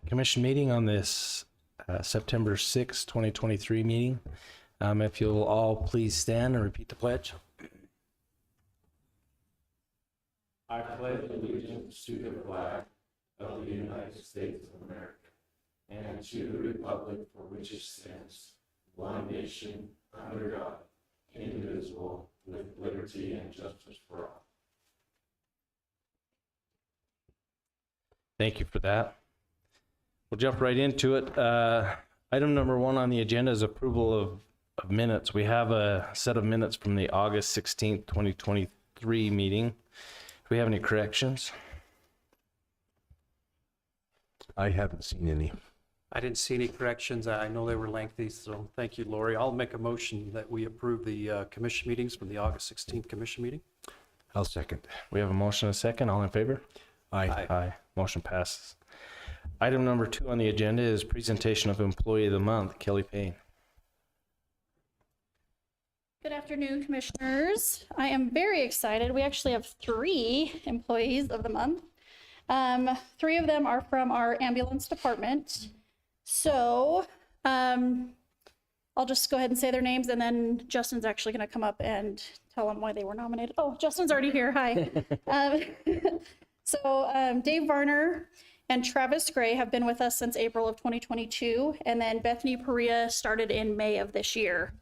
commission meeting on this September 6, 2023 meeting. If you'll all please stand and repeat the pledge. I pledge allegiance to the flag of the United States of America and to the republic for which it stands, one nation, under God, indivisible, with liberty and justice for all. Thank you for that. We'll jump right into it. Item number 1 on the agenda is approval of minutes. We have a set of minutes from the August 16th, 2023 meeting. Do we have any corrections? I haven't seen any. I didn't see any corrections. I know they were lengthy, so thank you, Lori. I'll make a motion that we approve the commission meetings from the August 16th commission meeting. I'll second. We have a motion and a second. All in favor? Aye. Aye. Motion passes. Item number 2 on the agenda is presentation of Employee of the Month, Kellie Payne. Good afternoon, commissioners. I am very excited. We actually have 3 employees of the month. 3 of them are from our ambulance department. So I'll just go ahead and say their names, and then Justin's actually going to come up and tell them why they were nominated. Oh, Justin's already here. Hi. So Dave Varner and Travis Gray have been with us since April of 2022, and then Bethany Perea started in May of this year.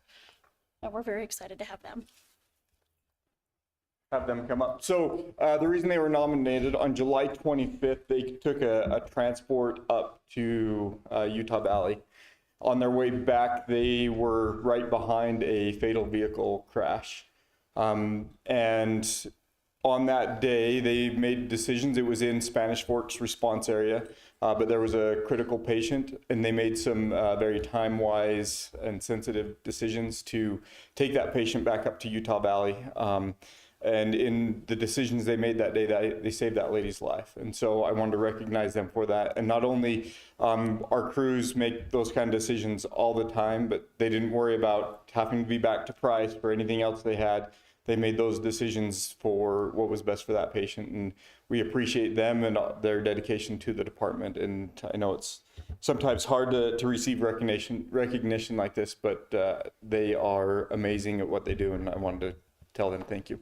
And we're very excited to have them. Have them come up. So the reason they were nominated, on July 25th, they took a transport up to Utah Valley. On their way back, they were right behind a fatal vehicle crash. And on that day, they made decisions. It was in Spanish Fork's response area, but there was a critical patient, and they made some very time-wise and sensitive decisions to take that patient back up to Utah Valley. And in the decisions they made that day, they saved that lady's life. And so I wanted to recognize them for that. And not only our crews make those kind of decisions all the time, but they didn't worry about having to be back to Price for anything else they had. They made those decisions for what was best for that patient. And we appreciate them and their dedication to the department. And I know it's sometimes hard to receive recognition like this, but they are amazing at what they do. And I wanted to tell them thank you.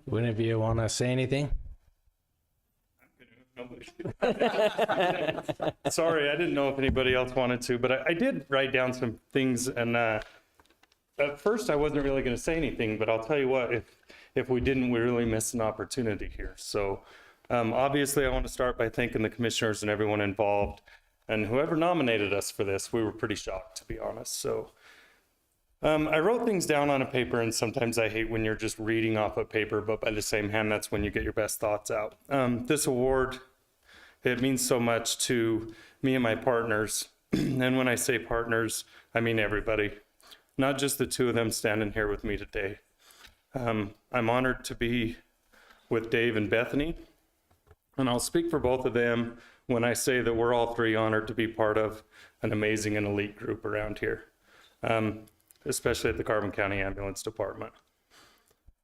Would any of you want to say anything? Sorry, I didn't know if anybody else wanted to, but I did write down some things, and at first I wasn't really going to say anything, but I'll tell you what, if we didn't, we really missed an opportunity here. So obviously I want to start by thanking the commissioners and everyone involved, and whoever nominated us for this. We were pretty shocked, to be honest. So I wrote things down on a paper, and sometimes I hate when you're just reading off a paper, but by the same hand, that's when you get your best thoughts out. This award, it means so much to me and my partners. And when I say partners, I mean everybody, not just the 2 of them standing here with me today. I'm honored to be with Dave and Bethany, and I'll speak for both of them when I say that we're all 3 honored to be part of an amazing and elite group around here. Especially at the Carbon County Ambulance Department.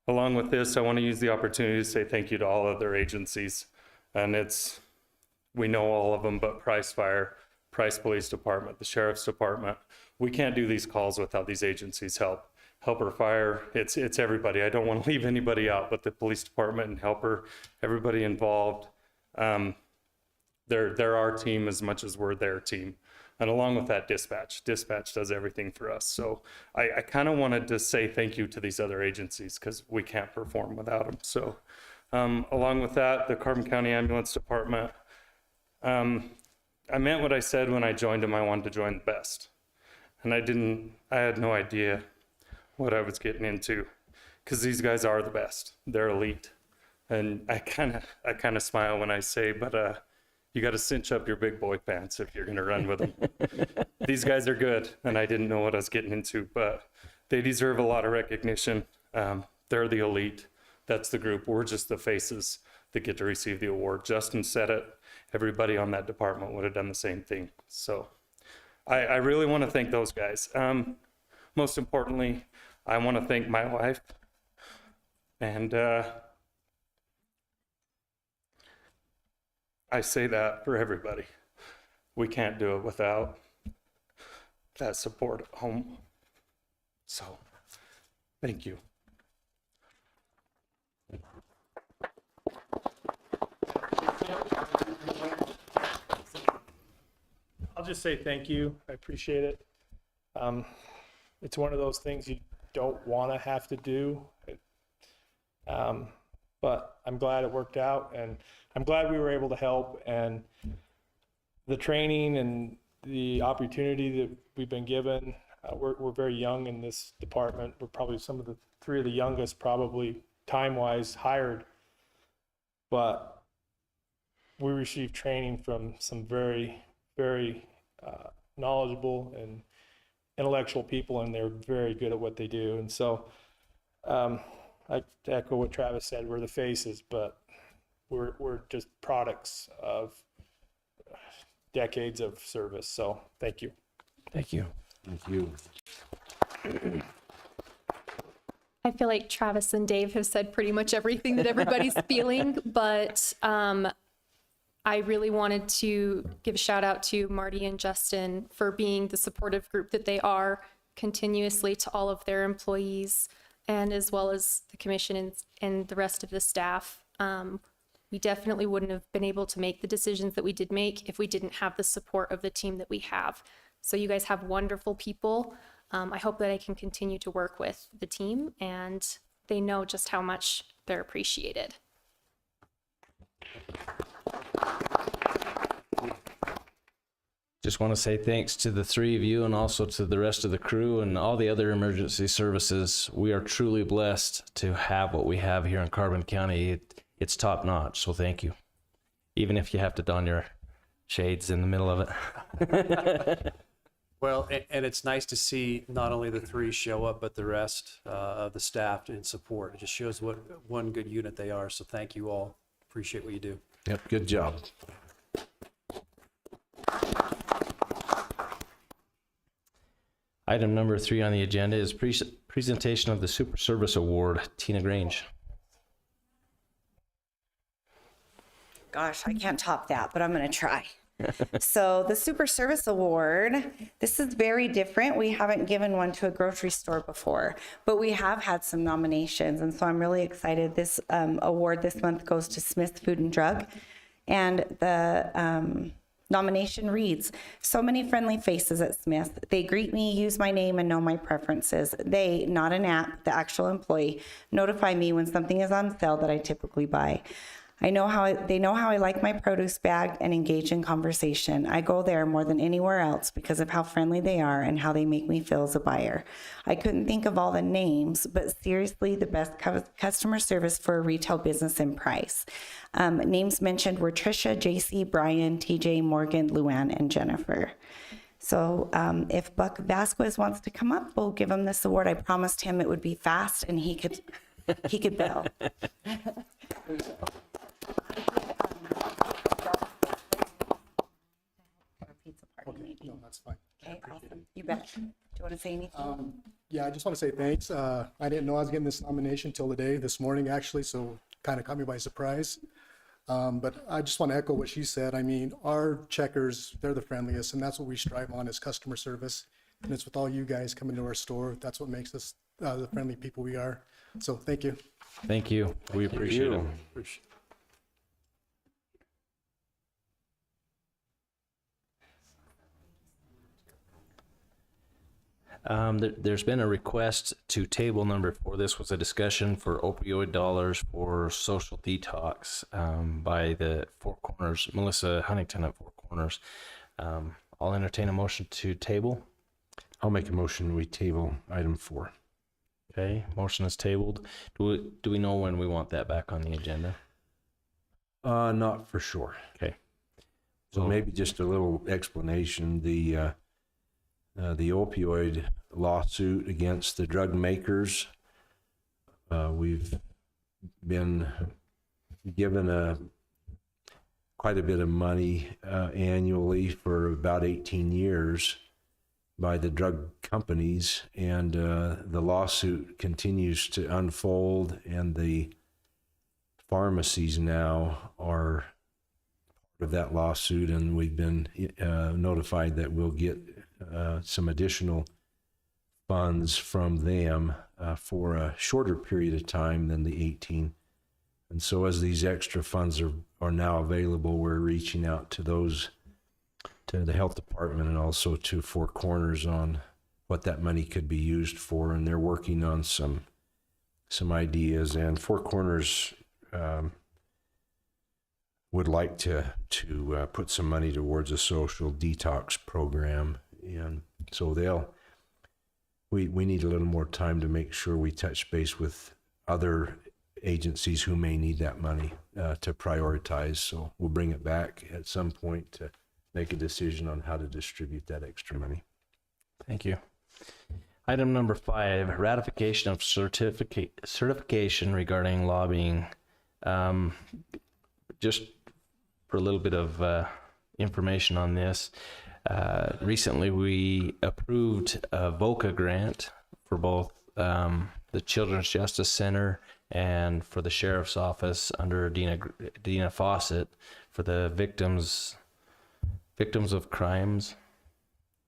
Along with this, I want to use the opportunity to say thank you to all other agencies. And we know all of them, but Price Fire, Price Police Department, the Sheriff's Department. We can't do these calls without these agencies' help. Helper Fire, it's everybody. I don't want to leave anybody out, but the Police Department and Helper, everybody involved. They're our team as much as we're their team. And along with that, dispatch does everything for us. So I kind of wanted to say thank you to these other agencies because we can't perform without them. So along with that, the Carbon County Ambulance Department, I meant what I said when I joined them. I wanted to join the best. And I had no idea what I was getting into because these guys are the best. They're elite. And I kind of smile when I say, but you got to cinch up your big boy pants if you're going to run with them. These guys are good, and I didn't know what I was getting into, but they deserve a lot of recognition. They're the elite. That's the group. We're just the faces that get to receive the award. Justin said it. Everybody on that department would have done the same thing. So I really want to thank those guys. Most importantly, I want to thank my wife. And I say that for everybody. We can't do it without that support at home. So, thank you. I'll just say thank you. I appreciate it. It's one of those things you don't want to have to do. But I'm glad it worked out, and I'm glad we were able to help, and the training and the opportunity that we've been given. We're very young in this department. We're probably some of the three of the youngest, probably time-wise, hired. But we received training from some very, very knowledgeable and intellectual people, and they're very good at what they do. And so I echo what Travis said, we're the faces, but we're just products of decades of service. So thank you. Thank you. Thank you. I feel like Travis and Dave have said pretty much everything that everybody's feeling, but I really wanted to give a shout out to Marty and Justin for being the supportive group that they are continuously to all of their employees, and as well as the commission and the rest of the staff. We definitely wouldn't have been able to make the decisions that we did make if we didn't have the support of the team that we have. So you guys have wonderful people. I hope that I can continue to work with the team, and they know just how much they're appreciated. Just want to say thanks to the three of you and also to the rest of the crew and all the other emergency services. We are truly blessed to have what we have here in Carbon County. It's top notch, so thank you. Even if you have to don your shades in the middle of it. Well, and it's nice to see not only the three show up, but the rest of the staff in support. It just shows what one good unit they are. So thank you all. Appreciate what you do. Yep, good job. Item number 3 on the agenda is presentation of the Super Service Award. Tina Grange. Gosh, I can't top that, but I'm going to try. So the Super Service Award, this is very different. We haven't given one to a grocery store before, but we have had some nominations. And so I'm really excited. This award this month goes to Smith Food and Drug. And the nomination reads, so many friendly faces at Smith. They greet me, use my name, and know my preferences. They, not an app, the actual employee, notify me when something is on sale that I typically buy. They know how I like my produce bagged and engage in conversation. I go there more than anywhere else because of how friendly they are and how they make me feel as a buyer. I couldn't think of all the names, but seriously, the best customer service for a retail business and price. Names mentioned were Trisha, JC, Brian, TJ, Morgan, Luann, and Jennifer. So if Buck Vasquez wants to come up, we'll give him this award. I promised him it would be fast and he could bill. No, that's fine. Okay, awesome. You bet. Do you want to say anything? Yeah, I just want to say thanks. I didn't know I was getting this nomination till this morning, actually, so kind of caught me by surprise. But I just want to echo what she said. I mean, our checkers, they're the friendliest, and that's what we strive on is customer service. And it's with all you guys coming to our store. That's what makes us the friendly people we are. So thank you. Thank you. We appreciate it. There's been a request to table number 4. This was a discussion for opioid dollars for social detox by the Four Corners, Melissa Huntington at Four Corners. I'll entertain a motion to table. I'll make a motion, we table item 4. Okay, motion is tabled. Do we know when we want that back on the agenda? Not for sure. Okay. So maybe just a little explanation. The opioid lawsuit against the drug makers. We've been given quite a bit of money annually for about 18 years by the drug companies, and the lawsuit continues to unfold, and the pharmacies now are part of that lawsuit, and we've been notified that we'll get some additional funds from them for a shorter period of time than the 18. And so as these extra funds are now available, we're reaching out to those, to the health department and also to Four Corners on what that money could be used for. And they're working on some ideas, and Four Corners would like to put some money towards a social detox program. And so we need a little more time to make sure we touch base with other agencies who may need that money to prioritize. So we'll bring it back at some point to make a decision on how to distribute that extra money. Thank you. Item number 5, ratification of certification regarding lobbying. Just for a little bit of information on this, recently we approved a VOCA grant for both the Children's Justice Center and for the Sheriff's Office under Dina Fawcett for the victims of crimes.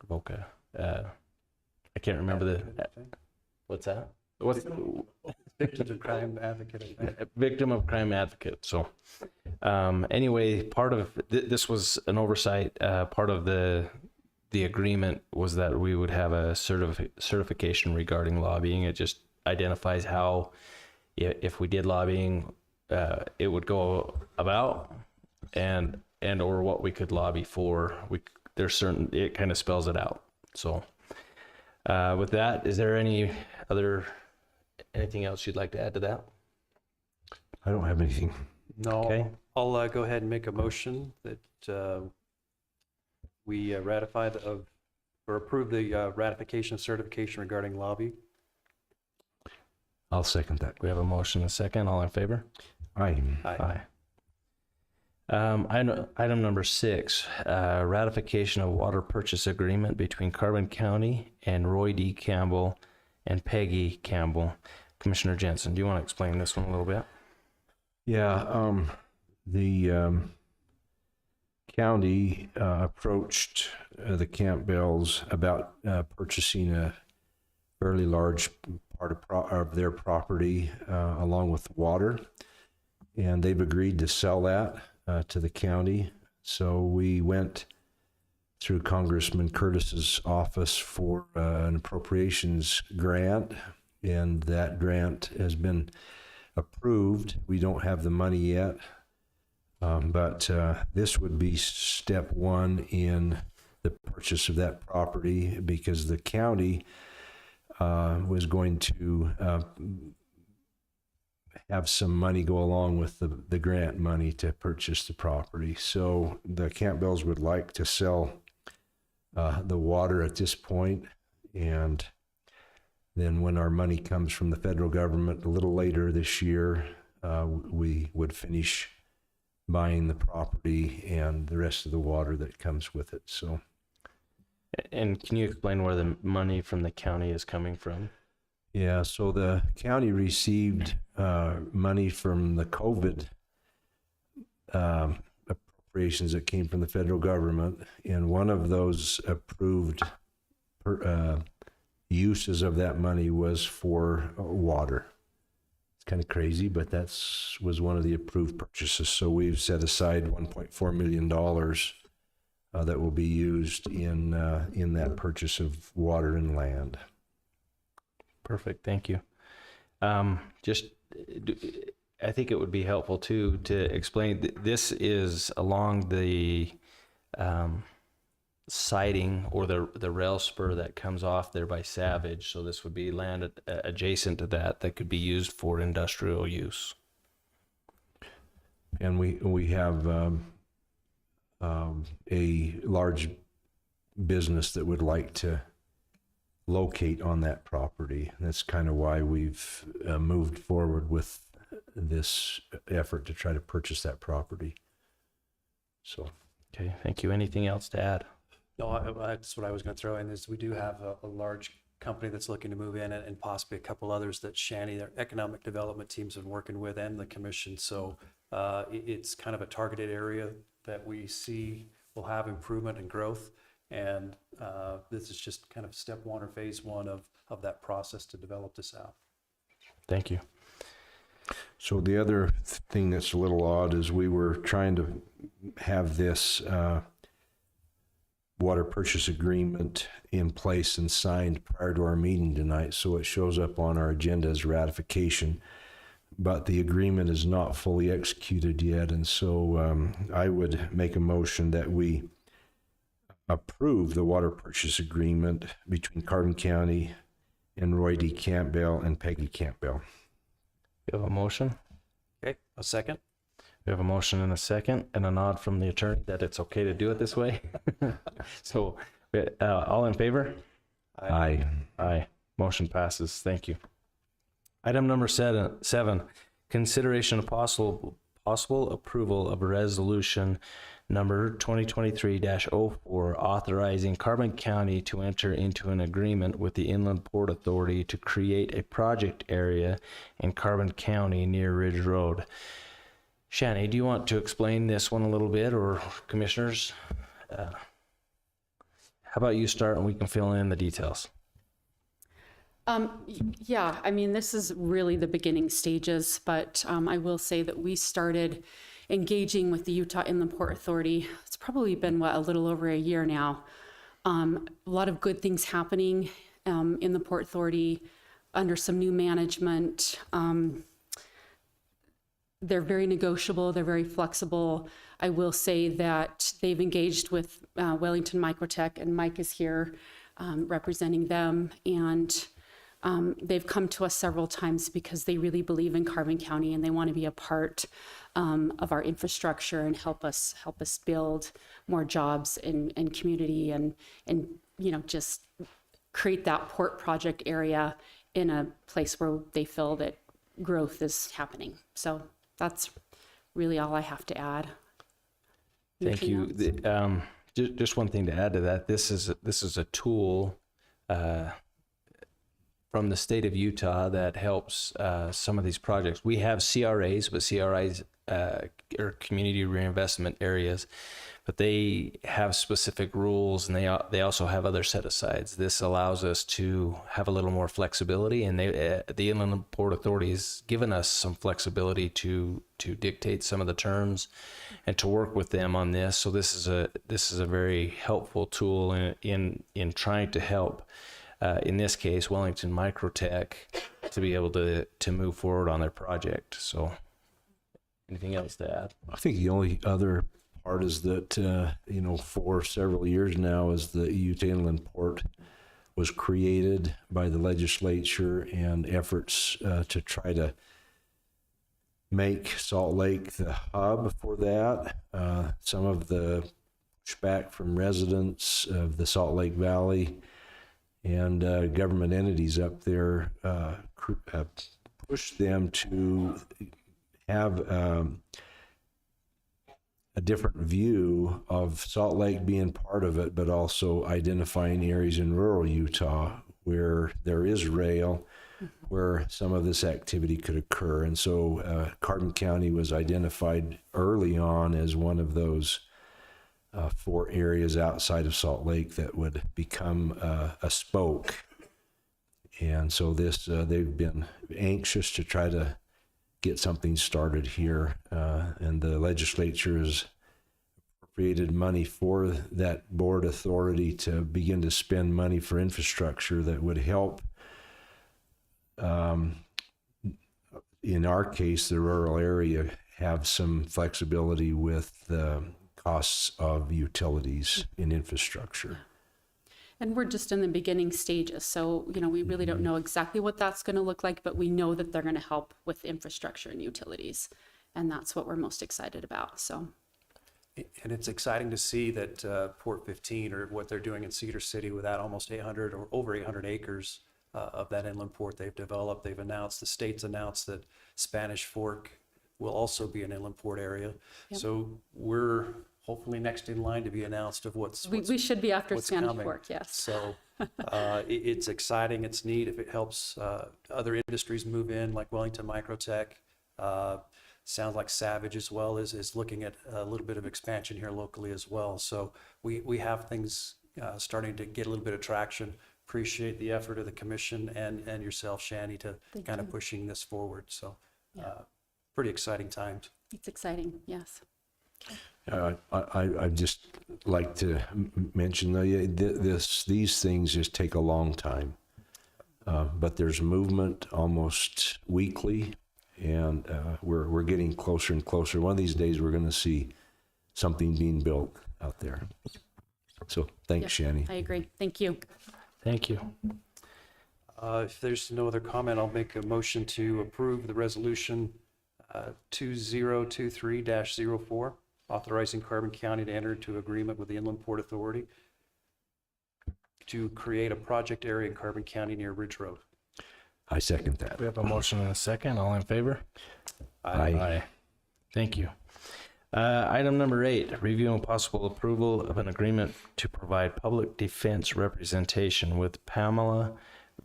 VOCA. I can't remember what's that? What's Victims of Crime Advocate. victim of crime advocate. So anyway, part of this was an oversight. Part of the agreement was that we would have a certification regarding lobbying. It just identifies how, if we did lobbying, it would go about and or what we could lobby for. It kind of spells it out. So with that, is there anything else you'd like to add to that? I don't have anything. No, Okay. I'll go ahead and make a motion that we ratify or approve the ratification of certification regarding lobby. I'll second that. We have a motion and a second. All in favor? Aye. Aye. Item number 6, ratification of water purchase agreement between Carbon County and Roy D. Campbell and Peggy Campbell. Commissioner Jensen, do you want to explain this one a little bit? Yeah, the county approached the Campbells about purchasing a fairly large part of their property along with water, and they've agreed to sell that to the county. So we went through Congressman Curtis's office for an appropriations grant, and that grant has been approved. We don't have the money yet, but this would be step 1 in the purchase of that property, because the county was going to have some money go along with the grant money to purchase the property. So the Campbells would like to sell the water at this point, and then when our money comes from the federal government a little later this year, we would finish buying the property and the rest of the water that comes with it. So, And can you explain where the money from the county is coming from? yeah, so the county received money from the COVID appropriations that came from the federal government, and one of those approved uses of that money was for water. It's kind of crazy, but was one of the approved purchases. So we've set aside $1.4 million that will be used in that purchase of water and land. Perfect, thank you. I think it would be helpful too to explain this is along the siding or the rail spur that comes off there by Savage. So this would be land adjacent to that could be used for industrial use. And we have a large business that would like to locate on that property. That's kind of why we've moved forward with this effort to try to purchase that property. So, Okay, thank you. Anything else to add? No, that's what I was going to throw in is we do have a large company that's looking to move in and possibly a couple others that Shanny, their economic development team's been working with and the commission. So it's kind of a targeted area that we see will have improvement and growth. And this is just kind of step one or phase one of that process to develop this out. Thank you. So the other thing that's a little odd is we were trying to have this water purchase agreement in place and signed prior to our meeting tonight, so it shows up on our agenda as ratification. But the agreement is not fully executed yet, and so I would make a motion that we approve the water purchase agreement between Carbon County and Roy D. Campbell and Peggy Campbell. We have a motion. Okay, a second. We have a motion and a second and a nod from the attorney that it's okay to do it this way. So all in favor? Aye. Aye. Motion passes. Thank you. Item number seven, consideration of possible approval of a resolution number 2023-04 authorizing Carbon County to enter into an agreement with the Inland Port Authority to create a project area in Carbon County near Ridge Road. Shanny, do you want to explain this one a little bit, or commissioners? How about you start and we can fill in the details? Yeah, I mean, this is really the beginning stages, but I will say that we started engaging with the Utah Inland Port Authority. It's probably been, a little over a year now. A lot of good things happening in the Port Authority under some new management. They're very negotiable, they're very flexible. I will say that they've engaged with Wellington Microtech, and Mike is here representing them, and they've come to us several times because they really believe in Carbon County and they want to be a part of our infrastructure and help us build more jobs and community and just create that port project area in a place where they feel that growth is happening. So that's really all I have to add. Thank you. Just one thing to add to that. This is a tool from the state of Utah that helps some of these projects. We have CRAs, but CRAs are community reinvestment areas, but they have specific rules, and they also have other set-asides. This allows us to have a little more flexibility, and the Inland Port Authority has given us some flexibility to dictate some of the terms and to work with them on this. So this is a very helpful tool in trying to help. In this case, Wellington Microtech, to be able to move forward on their project. So anything else to add? I think the only other part is that, for several years now, as the Utah Inland Port was created by the legislature, and efforts to try to make Salt Lake the hub for that. Some of the pushback from residents of the Salt Lake Valley and government entities up there pushed them to have a different view of Salt Lake being part of it, but also identifying areas in rural Utah where there is rail, where some of this activity could occur. And so Carbon County was identified early on as one of those 4 areas outside of Salt Lake that would become a spoke. And so they've been anxious to try to get something started here, and the legislature has appropriated money for that board authority to begin to spend money for infrastructure that would help, in our case, the rural area, have some flexibility with the costs of utilities in infrastructure. And we're just in the beginning stages. So, we really don't know exactly what that's going to look like, but we know that they're going to help with infrastructure and utilities. And that's what we're most excited about. So, And it's exciting to see that Port 15, or what they're doing in Cedar City, with that almost 800 or over 800 acres of that inland port they've developed. They've announced, the state's announced that Spanish Fork will also be an inland port area. Yep. So we're hopefully next in line to be announced of what's We should be after what's Sandy coming. Fork, yes. So it's exciting, it's neat if it helps other industries move in, like Wellington Microtech. Sounds like Savage as well is looking at a little bit of expansion here locally as well. So we have things starting to get a little bit of traction. Appreciate the effort of the commission and yourself, Shani, to kind of pushing this forward. So pretty exciting times. It's exciting, yes. I'd just like to mention, though, these things just take a long time. But there's movement almost weekly, and we're getting closer and closer. One of these days, we're going to see something being built out there. So thanks, Shani. I agree. Thank you. Thank you. If there's no other comment, I'll make a motion to approve the resolution 2023-04, authorizing Carbon County to enter into agreement with the Inland Port Authority to create a project area in Carbon County near Ridge Road. I second that. We have a motion and a second. All in favor? Aye. Thank you. Item number 8, review and possible approval of an agreement to provide public defense representation with Pamela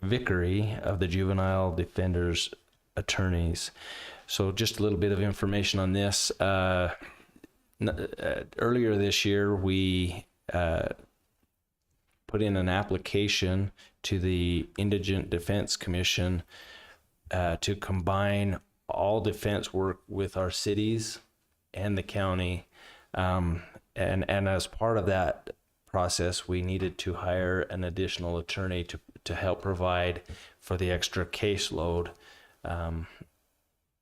Vickerey of the Juvenile Defenders Attorneys. So just a little bit of information on this. Earlier this year, we put in an application to the Indigent Defense Commission to combine all defense work with our cities and the county. And as part of that process, we needed to hire an additional attorney to help provide for the extra caseload,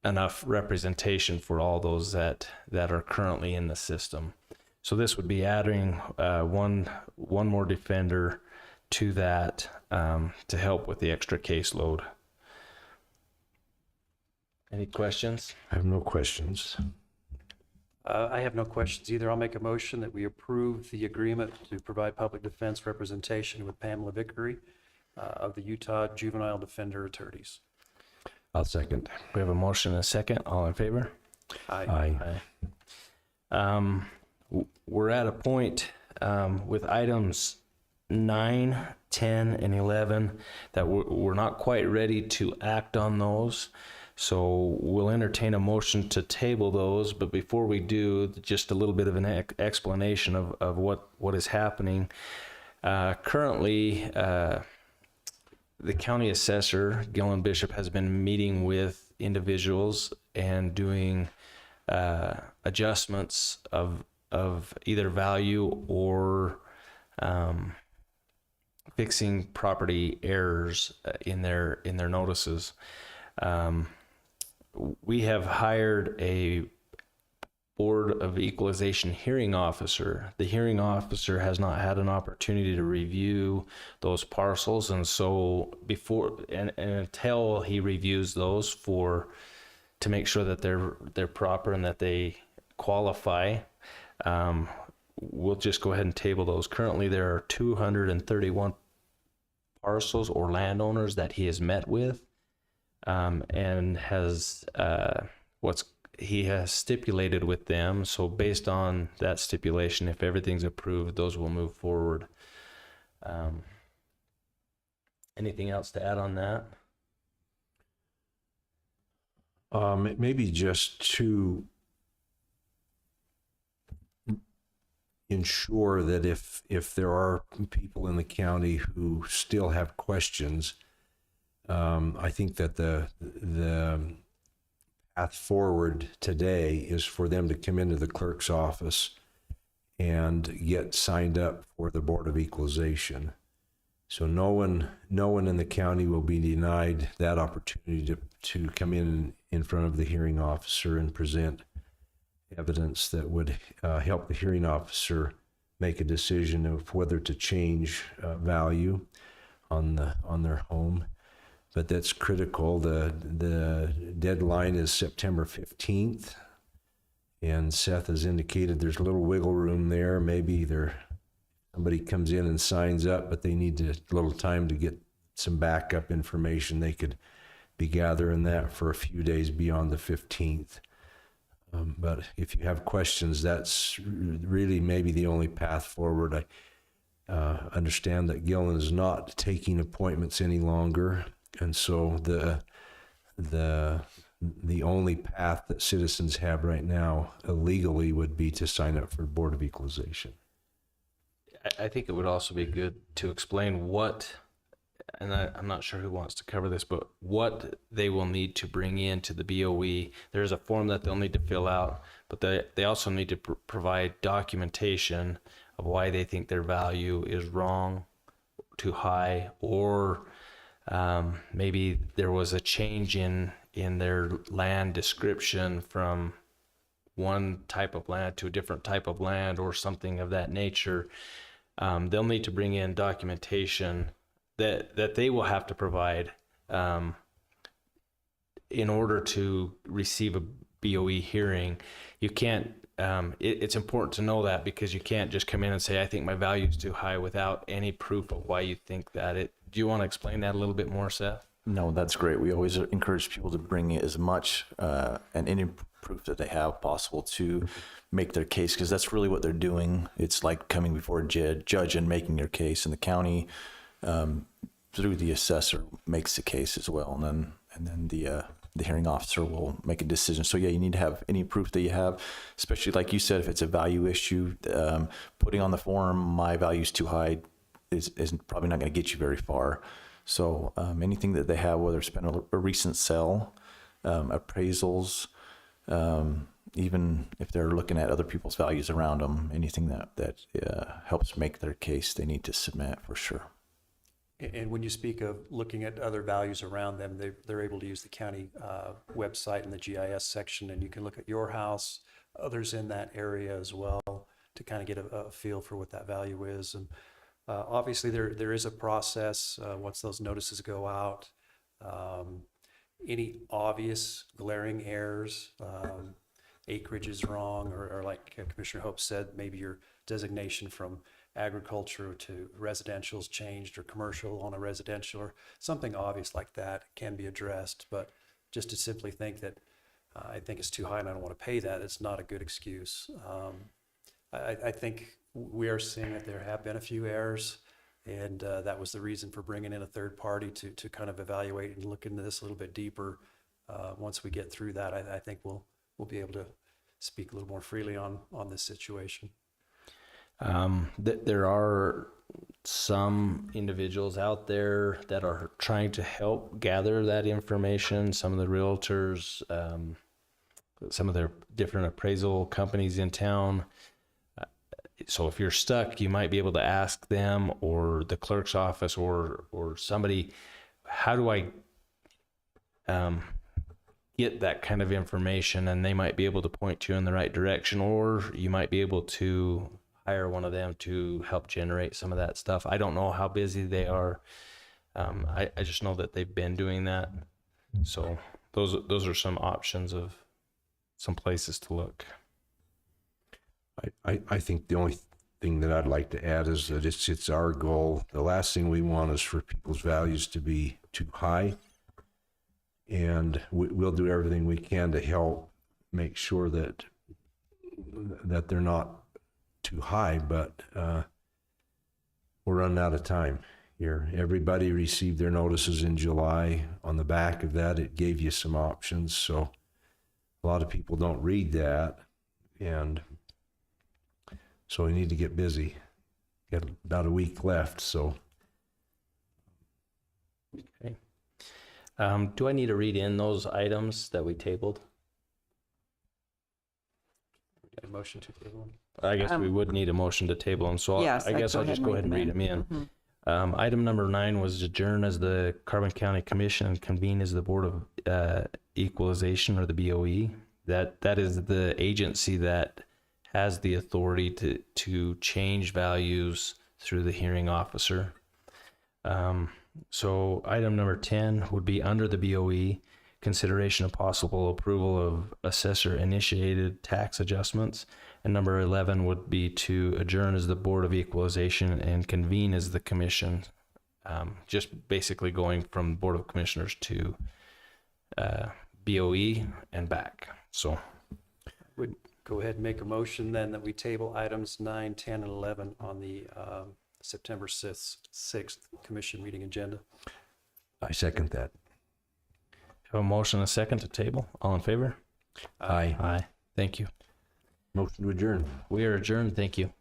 enough representation for all those that are currently in the system. So this would be adding one more defender to that to help with the extra caseload. Any questions? I have no questions. I have no questions either. I'll make a motion that we approve the agreement to provide public defense representation with Pamela Vickerey of the Utah Juvenile Defender Attorneys. I'll second. We have a motion and a second. All in favor? Aye. We're at a point with items 9, 10, and 11 that we're not quite ready to act on those. So we'll entertain a motion to table those, but before we do, just a little bit of an explanation of what is happening. Currently, the county assessor, Gillen Bishop, has been meeting with individuals and doing adjustments of either value or fixing property errors in their notices. We have hired a Board of Equalization hearing officer. The hearing officer has not had an opportunity to review those parcels, and so before and until he reviews those to make sure that they're proper and that they qualify, we'll just go ahead and table those. Currently, there are 231 parcels or landowners that he has met with, and has he has stipulated with them. So based on that stipulation, if everything's approved, those will move forward. Anything else to add on that? Maybe just to ensure that if there are people in the county who still have questions, I think that the path forward today is for them to come into the clerk's office and get signed up for the Board of Equalization. So no one in the county will be denied that opportunity to come in front of the hearing officer and present evidence that would help the hearing officer make a decision of whether to change value on their home. But that's critical. The deadline is September 15th, and Seth has indicated there's a little wiggle room there. Maybe somebody comes in and signs up, but they need a little time to get some backup information. They could be gathering that for a few days beyond the 15th. But if you have questions, that's really maybe the only path forward. I understand that Gillen is not taking appointments any longer, and so the only path that citizens have right now illegally would be to sign up for Board of Equalization. I think it would also be good to explain what, and I'm not sure who wants to cover this, but what they will need to bring into the BOE. There's a form that they'll need to fill out, but they also need to provide documentation of why they think their value is wrong, too high, or maybe there was a change in their land description from one type of land to a different type of land or something of that nature. They'll need to bring in documentation that they will have to provide in order to receive a BOE hearing. You can't, it's important to know that, because you can't just come in and say, I think my value is too high, without any proof of why you think that. Do you want to explain that a little bit more, Seth? No, that's great. We always encourage people to bring as much and any proof that they have possible to make their case, because that's really what they're doing. It's like coming before a judge and making your case, and the county through the assessor makes the case as well, and then the hearing officer will make a decision. So yeah, you need to have any proof that you have, especially like you said, if it's a value issue. Putting on the form, my value is too high, is probably not going to get you very far. So anything that they have, whether it's been a recent sale, appraisals, even if they're looking at other people's values around them, anything that helps make their case, they need to submit for sure. And when you speak of looking at other values around them, they're able to use the county website in the GIS section, and you can look at your house, others in that area as well, to kind of get a feel for what that value is. And obviously there is a process once those notices go out. Any obvious glaring errors, acreage is wrong, or like Commissioner Hope said, maybe your designation from agriculture to residential is changed, or commercial on a residential, or something obvious like that can be addressed. But just to simply think that I think it's too high and I don't want to pay that, it's not a good excuse. I think we are seeing that there have been a few errors, and that was the reason for bringing in a third party to kind of evaluate and look into this a little bit deeper. Once we get through that, I think we'll be able to speak a little more freely on this situation. There are some individuals out there that are trying to help gather that information. Some of the realtors, some of their different appraisal companies in town. So if you're stuck, you might be able to ask them, or the clerk's office, or somebody, how do I get that kind of information? And they might be able to point you in the right direction, or you might be able to hire one of them to help generate some of that stuff. I don't know how busy they are. I just know that they've been doing that. So those are some options of some places to look. I think the only thing that I'd like to add is that it's our goal. The last thing we want is for people's values to be too high. And we'll do everything we can to help make sure that they're not too high, but we're running out of time here. Everybody received their notices in July. On the back of that, it gave you some options. So a lot of people don't read that, and so we need to get busy. Got about a week left, so. Okay. Do I need to read in those items that we tabled? A motion to table. I guess we would need a motion to table them, so Yes, I guess I'll just go ahead and read them in. Item number 9 was adjourn as the Carbon County Commission and convene as the Board of Equalization, or the BOE. That is the agency that has the authority to change values through the hearing officer. So item number 10 would be under the BOE, consideration of possible approval of assessor initiated tax adjustments. And number 11 would be to adjourn as the Board of Equalization and convene as the commission. Just basically going from Board of Commissioners to BOE and back. So would go ahead and make a motion then that we table items 9, 10, and 11 on the September 6th commission meeting agenda. I second that. Have a motion and a second to table. All in favor? Aye. Aye. Thank you. Motion to adjourn. We are adjourned. Thank you.